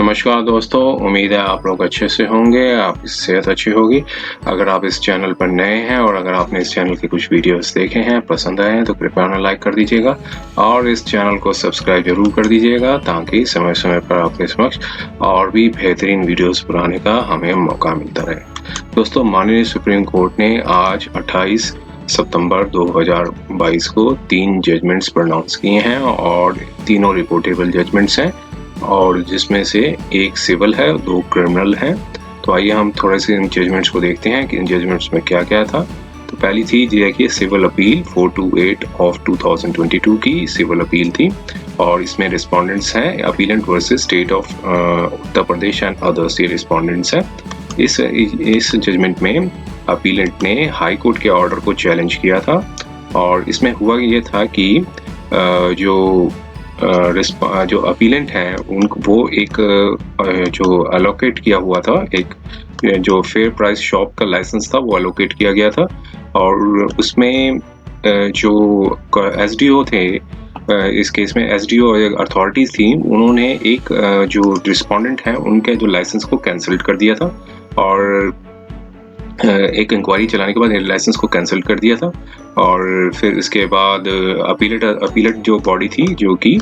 नमस्कार दोस्तों, उम्मीद है आप लोग अच्छे से होंगे, आपकी सेहत अच्छी होगी। अगर आप इस चैनल पर नए हैं और अगर आपने इस चैनल के कुछ वीडियोस देखे हैं, पसंद आए हैं तो कृपया उन्हें लाइक कर दीजिएगा और इस चैनल को सब्सक्राइब जरूर कर दीजिएगा ताकि समय समय पर आपके समक्ष और भी बेहतरीन वीडियोस बनाने का हमें मौका मिलता रहे। दोस्तों, माननीय सुप्रीम कोर्ट ने आज 28 सितंबर 2022 को 3 जजमेंट्स प्रोनाउंस किए हैं और तीनों रिपोर्टेबल जजमेंट्स हैं और जिसमें से एक सिविल है, 2 क्रिमिनल हैं। तो आइए हम थोड़े से इन जजमेंट्स को देखते हैं कि इन जजमेंट्स में क्या क्या था। तो पहली थी देखिए सिविल अपील 428 ऑफ 2022 की सिविल अपील थी और इसमें रिस्पोंडेंट्स हैं appellate versus state of Uttar Pradesh and other state respondents हैं। इस जजमेंट में अपीलेंट ने हाई कोर्ट के ऑर्डर को चैलेंज किया था और इसमें हुआ ये था कि जो अपीलेंट हैं उनको वो एक जो अलोकेट किया हुआ था, एक जो फेयर प्राइस शॉप का लाइसेंस था वो अलोकेट किया गया था और उसमें जो एसडीओ थे, इस केस में एसडीओ अथॉरिटीज थी, उन्होंने एक जो रिस्पोंडेंट हैं उनके जो लाइसेंस को कैंसिल कर दिया था और एक इंक्वायरी चलाने के बाद लाइसेंस को कैंसिल कर दिया था और फिर इसके बाद अपीलेट जो बॉडी थी जो कि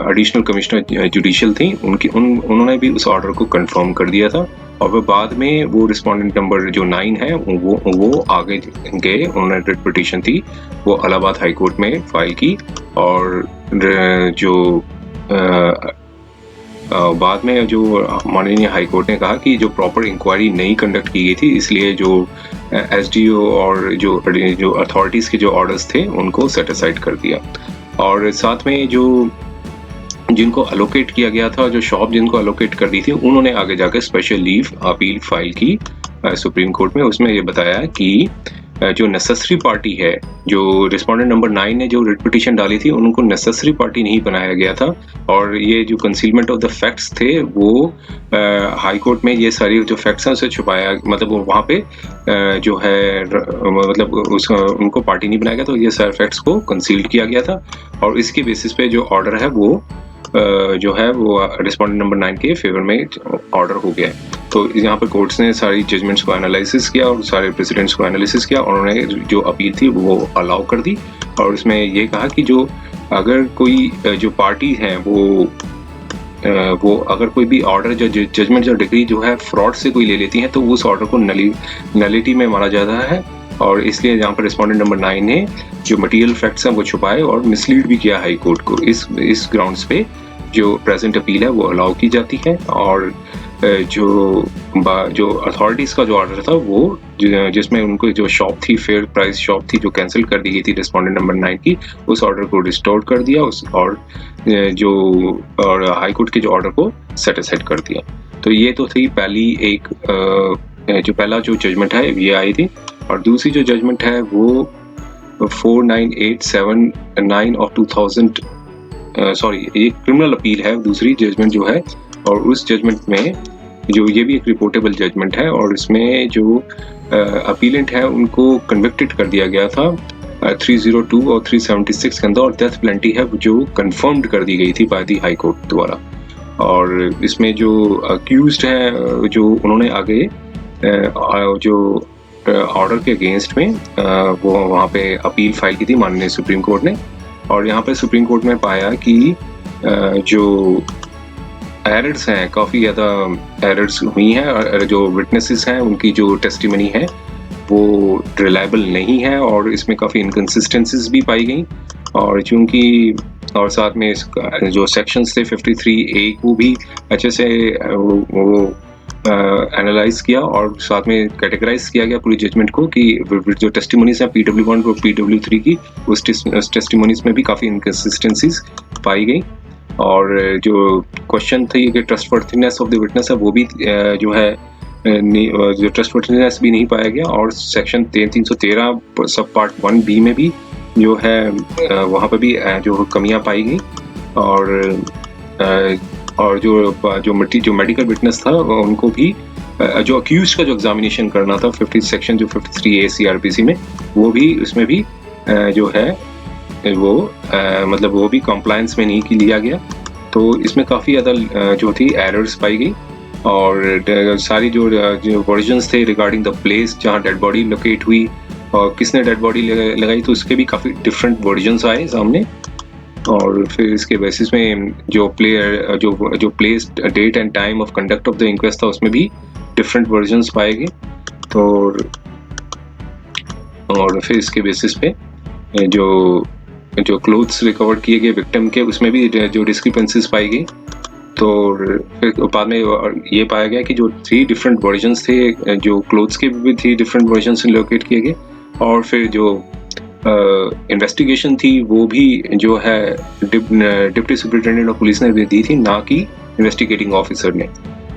एडिशनल कमिश्नर जुडिशियल थी, उन्होंने भी उस ऑर्डर को कंफर्म कर दिया था और वह बाद में वो रिस्पोंडेंट नंबर जो 9 है वो आगे गए, उन्होंने रिट पिटीशन थी वो इलाहाबाद हाई कोर्ट में फाइल की और जो बाद में जो माननीय हाई कोर्ट ने कहा कि जो प्रॉपर इंक्वायरी नहीं कंडक्ट की गई थी, इसलिए जो एसडीओ और जो अथॉरिटीज़ के जो ऑर्डर्स थे उनको सेट असाइड कर दिया और साथ में जो जिनको अलोकेट किया गया था, जो शॉप जिनको अलोकेट कर दी थी, उन्होंने आगे जाकर स्पेशल लीव अपील फाइल की सुप्रीम कोर्ट में। उसमें ये बताया कि जो नेसेसरी पार्टी है, जो रिस्पोंडेंट नंबर 9 ने जो रिट पिटीशन डाली थी उनको नेसेसरी पार्टी नहीं बनाया गया था और ये जो कंसीलमेंट ऑफ द फैक्ट्स थे वो हाई कोर्ट में ये सारी जो फैक्ट्स हैं उसे छुपाया, मतलब वो वहाँ पे जो है मतलब उनको पार्टी नहीं बनाया गया, तो ये सारे फैक्ट्स को कंसील्ड किया गया था और इसके बेसिस पे जो ऑर्डर है वो जो है वो रिस्पोंडेंट नंबर 9 के फेवर में ऑर्डर हो गया है। तो यहाँ पर कोर्ट्स ने सारी जजमेंट्स को एनालिसिस किया और सारे प्रेसिडेंट्स को एनालिसिस किया और उन्होंने जो अपील थी वो अलाउ कर दी और उसमें ये कहा कि जो अगर कोई जो पार्टी है वो अगर कोई भी ऑर्डर जो जजमेंट जो डिग्री जो है फ्रॉड से कोई ले लेती है तो उस ऑर्डर को नलिटी में माना जाता है और इसलिए यहाँ पर रिस्पोंडेंट नंबर 9 ने जो मटेरियल फैक्ट्स हैं वो छुपाए और मिसलीड भी किया हाई कोर्ट को। इस ग्राउंड्स पे जो प्रेजेंट अपील है वो अलाउ की जाती है और जो अथॉरिटीज़ का जो ऑर्डर था वो जिसमें उनको जो शॉप थी, फेयर प्राइस शॉप थी जो कैंसिल कर दी गई थी रिस्पोंडेंट नंबर 9 की, उस ऑर्डर को रिस्टोर कर दिया और हाई कोर्ट के जो ऑर्डर को सेटिस्फाइड कर दिया। तो ये तो थी पहली एक जो पहला जो जजमेंट है ये आई थी और दूसरी जो जजमेंट है वो 49879 ऑफ 2000 ये क्रिमिनल अपील है दूसरी जजमेंट जो है और उस जजमेंट में जो ये भी एक रिपोर्टेबल जजमेंट है और इसमें जो अपीलेंट है उनको कन्विक्टेड कर दिया गया था 302 और 376 के अंदर और डेथ पेनल्टी है जो कंफर्म्ड कर दी गई थी बाय दी हाई कोर्ट द्वारा और इसमें जो अक्यूज्ड हैं जो उन्होंने आगे जो ऑर्डर के अगेंस्ट में वो वहाँ पे अपील फाइल की थी माननीय सुप्रीम कोर्ट ने और यहाँ पे सुप्रीम कोर्ट में पाया कि जो एरर्स हैं, काफ़ी ज़्यादा एरर्स हुई हैं और जो विटनेसेस हैं उनकी जो टेस्टिमनी है वो रिलायबल नहीं है और इसमें काफ़ी इनकन्सिस्टेंसीज भी पाई गई और चूँकि और साथ में इसका जो सेक्शंस थे 53A को भी अच्छे से वो एनालाइज किया और साथ में कैटेगराइज किया गया पूरी जजमेंट को कि जो टेस्टिमोनीज हैं PW1 और PW3 की, उस टेस्टिमोनीज में भी काफ़ी इनकन्सिस्टेंसीज पाई गई और जो क्वेश्चन थी कि ट्रस्टवर्थीनेस ऑफ द विटनेस है वो भी जो है जो ट्रस्टवर्थीनेस भी नहीं पाया गया और सेक्शन 313 सब पार्ट 1B में भी जो है वहाँ पर भी जो कमियाँ पाई गई और जो मेडिकल विटनेस था उनको भी जो अक्यूज का जो एग्जामिनेशन करना था 50 सेक्शन जो 53A CRPC में वो भी उसमें भी जो है वो मतलब वो भी कॉम्प्लायंस में नहीं लिया गया तो इसमें काफ़ी ज़्यादा जो थी एरर्स पाई गई, और सारी जो वर्जन्स थे रिगार्डिंग द प्लेस जहाँ डेड बॉडी लोकेट हुई और किसने डेड बॉडी लगाई, तो उसके भी काफ़ी डिफरेंट वर्जन्स आए सामने। और फिर इसके बेसिस में जो place, date and time of conduct of the inquest था, उसमें भी डिफरेंट वर्जन्स पाए गए। तो और फिर इसके बेसिस पे जो क्लोथ्स रिकवर किए गए विक्टिम के, उसमें भी जो डिस्क्रिपेंसीज पाई गई। तो फिर बाद में ये पाया गया कि जो 3 डिफरेंट वर्जन्स थे, जो क्लोथ्स के भी 3 डिफरेंट वर्जन्स लोकेट किए गए, और फिर जो इन्वेस्टिगेशन थी वो भी जो है डिप्टी सुपरिटेंडेंट ऑफ पुलिस ने दी थी, ना कि इन्वेस्टिगेटिंग ऑफिसर ने।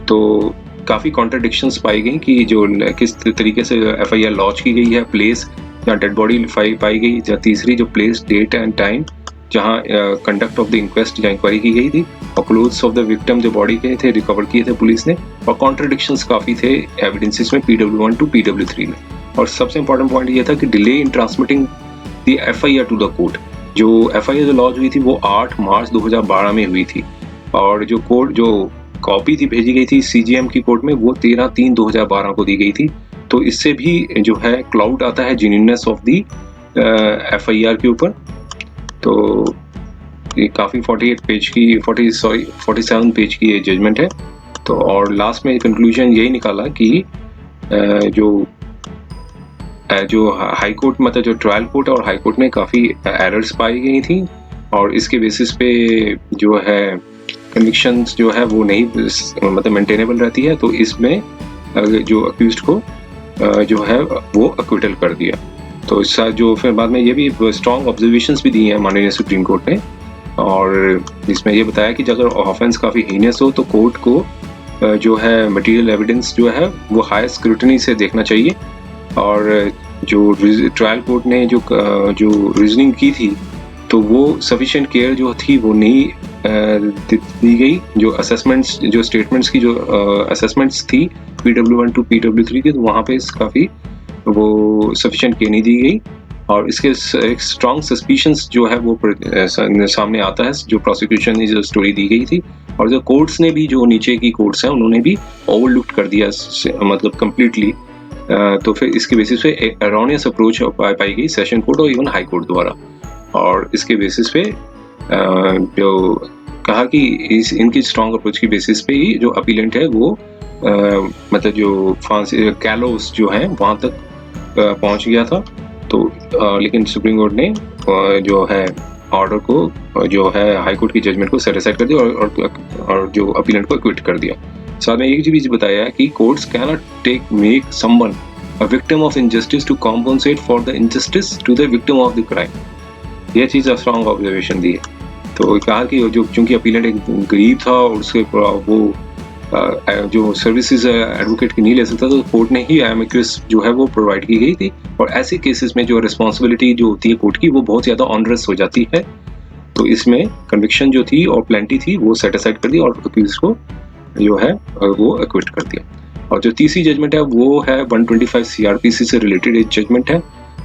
तो काफ़ी कॉन्ट्रडिक्शंस पाई गई कि जो किस तरीके से FIR लॉन्च की गई है, प्लेस जहाँ डेड बॉडी पाई गई, या तीसरी जो प्लेस, डेट एंड टाइम जहाँ कंडक्ट ऑफ द इंक्वेस्ट जहाँ इंक्वायरी की गई थी, और क्लोथ्स ऑफ द विक्टिम जो बॉडी के थे रिकवर किए थे पुलिस ने, और कॉन्ट्रडिक्शंस काफ़ी थे एविडेंसेस में PW1 टू PW3 में। और सबसे इंपॉर्टेंट पॉइंट ये था कि delay in transmitting the FIR to the court. जो FIR जो लॉन्च हुई थी वो 8 मार्च 2012 में हुई थी, और जो कॉपी थी भेजी गई थी CGM की कोर्ट में, वो 13/3/2012 को दी गई थी। तो इससे भी जो है क्लाउड आता है जेन्युइननेस ऑफ दी FIR के ऊपर। तो ये काफ़ी 47 पेज की ये जजमेंट है। तो और लास्ट में कंक्लूजन यही निकाला कि जो हाई कोर्ट, मतलब जो ट्रायल कोर्ट और हाई कोर्ट में काफ़ी एरर्स पाई गई थी, और इसके बेसिस पे जो है कन्विक्शंस जो है वो नहीं मतलब मेंटेनेबल रहती है। तो इसमें जो अक्यूज्ड को जो है वो अक्विटल कर दिया। तो इसका जो फिर बाद में ये भी स्ट्रॉन्ग ऑब्जर्वेशंस भी दी हैं माननीय सुप्रीम कोर्ट ने, और इसमें ये बताया कि अगर ऑफेंस काफ़ी हीनियस हो तो कोर्ट को जो है मटेरियल एविडेंस जो है वो हाई स्क्रूटनी से देखना चाहिए। और जो ट्रायल कोर्ट ने जो रीजनिंग की थी, तो वो सफिशिएंट केयर जो थी वो नहीं दी गई। जो असेसमेंट्स, जो स्टेटमेंट्स की जो असेसमेंट्स थी PW1 टू PW3 की, तो वहाँ पे काफ़ी वो सफिशिएंट केयर नहीं दी गई, और इसके एक स्ट्रॉन्ग सस्पिशंस जो है वो सामने आता है, जो प्रोसिक्यूशन ने जो स्टोरी दी गई थी। और जो कोर्ट्स ने भी, जो नीचे की कोर्ट्स हैं, उन्होंने भी ओवरलुक्ड कर दिया, मतलब कम्प्लीटली। तो फिर इसके बेसिस पे एरोनियस अप्रोच पाई गई सेशन कोर्ट और इवन हाई कोर्ट द्वारा, और इसके बेसिस पे जो कहा कि इनकी स्ट्रॉन्ग अप्रोच की बेसिस पे ही जो अपीलेंट है वो मतलब जो फांसी कैलोस जो है वहाँ तक पहुँच गया था। तो लेकिन सुप्रीम कोर्ट ने जो है ऑर्डर को, जो है हाई कोर्ट की जजमेंट को सेटिस्फाइड कर दिया, और जो अपीलेंट को एक्विट कर दिया। साथ में एक चीज बताया है कि courts can not make someone a victim of injustice to compensate for the injustice to the victim of the crime. यह चीज़ स्ट्रॉन्ग ऑब्जर्वेशन दी है। तो कहा कि जो चूंकि अपीलेंट एक गरीब था और उसके वो जो सर्विसेज एडवोकेट की नहीं ले सकता, तो कोर्ट ने ही एमिकस जो है वो प्रोवाइड की गई थी। और ऐसे केसेस में जो रिस्पॉन्सिबिलिटी जो होती है कोर्ट की, वो बहुत ज़्यादा ऑनरस हो जाती है। तो इसमें कन्विक्शन जो थी और प्लेंटी थी वो सेटिस्फाइड कर दी, और अक्यूज को जो है वो एक्विट कर दिया। और जो तीसरी जजमेंट है वो है 125 CRPC से रिलेटेड एक जजमेंट है,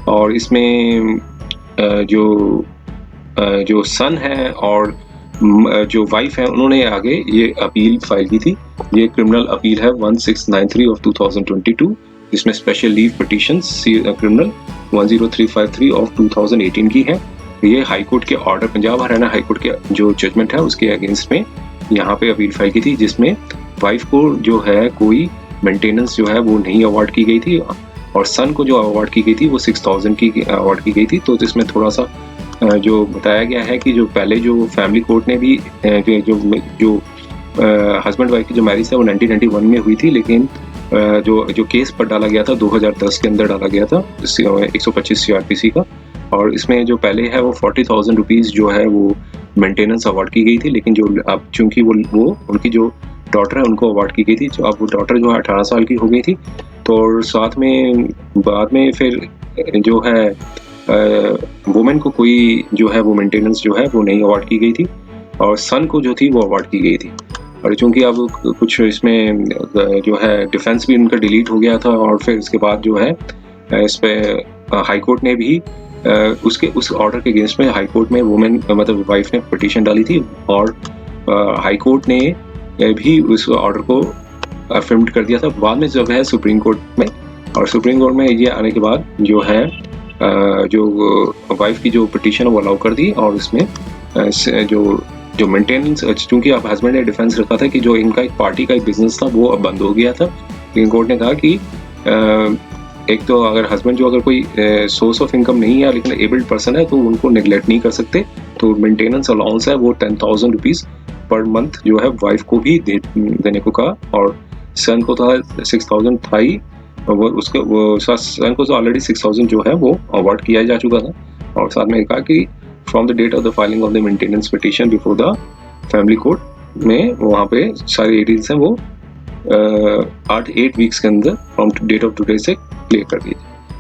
और इसमें जो सन है और जो वाइफ है, उन्होंने आगे ये अपील फाइल की थी। ये क्रिमिनल अपील है 1693 ऑफ 2022, जिसमें special leave petition criminal 10353 of 2018 की है। ये हाई कोर्ट के order, Punjab Haryana high court के जो जजमेंट है उसके अगेंस्ट में यहाँ पे अपील फाइल की थी, जिसमें वाइफ को जो है कोई मेंटेनेंस जो है वो नहीं अवार्ड की गई थी, और सन को जो अवार्ड की गई थी वो 6000 की अवार्ड की गई थी। तो इसमें थोड़ा सा जो बताया गया है कि जो पहले जो फैमिली कोर्ट ने भी जो हस्बैंड वाइफ की जो मैरिज है वो 1991 में हुई थी, लेकिन जो केस पर डाला गया था 2010 के अंदर डाला गया था 125 CRPC का, और इसमें जो पहले है वो 40,000 रुपीज़ जो है वो मेंटेनेंस अवार्ड की गई थी। लेकिन जो अब चूंकि वो उनकी जो डॉटर है उनको अवार्ड की गई थी, जो अब वो डॉटर जो है 18 साल की हो गई थी। तो साथ में बाद में फिर जो है वुमेन को कोई जो है वो मेंटेनेंस जो है वो नहीं अवार्ड की गई थी, और सन को जो थी वो अवार्ड की गई थी। और चूंकि अब कुछ इसमें जो है डिफेंस भी उनका डिलीट हो गया था, और फिर इसके बाद जो है इस पर हाई कोर्ट ने भी उस ऑर्डर के अगेंस्ट में हाई कोर्ट में वुमेन मतलब वाइफ ने पिटीशन डाली थी, और हाई कोर्ट ने भी उस ऑर्डर को अफर्म्ड कर दिया था। बाद में जब है सुप्रीम कोर्ट में, और सुप्रीम कोर्ट में ये आने के बाद जो है जो वाइफ की जो पिटीशन है वो अलाउ कर दी, और उसमें जो मेंटेनेंस, चूंकि अब हस्बैंड ने डिफेंस रखा था कि जो इनका एक पार्टी का एक बिजनेस था वो अब बंद हो गया था। सुप्रीम कोर्ट ने कहा कि एक तो अगर हस्बैंड जो अगर कोई सोर्स ऑफ इनकम नहीं है लेकिन एबल्ड पर्सन है तो उनको नेग्लेक्ट नहीं कर सकते, तो मेंटेनेंस अलाउंस है वो 10,000 रुपीज़ पर मंथ जो है वाइफ को भी देने को कहा, और सन को था 6,000 था ही, वो उसके वो सन को तो ऑलरेडी 6,000 जो है वो अवार्ड किया जा चुका था। और साथ में कहा कि from the date of the filing of the maintenance petition before the family court में वहाँ पे सारे एरियल्स हैं वो 8 वीक्स के अंदर फ्रॉम डेट ऑफ टुडे से क्लियर कर दिए।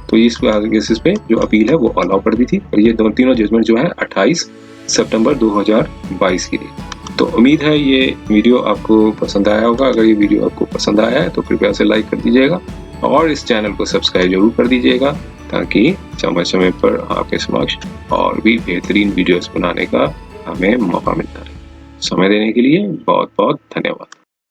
तो इस बेसिस पे जो अपील है वो अलाउ कर दी थी, और ये तीनों जजमेंट जो है 28 सितंबर 2022 की थी। तो उम्मीद है ये वीडियो आपको पसंद आया होगा। अगर ये वीडियो आपको पसंद आया है तो कृपया से लाइक कर दीजिएगा, और इस चैनल को सब्सक्राइब जरूर कर दीजिएगा, ताकि समय समय पर आपके समक्ष और भी बेहतरीन वीडियोस बनाने का हमें मौका मिलता रहे। समय देने के लिए बहुत बहुत धन्यवाद।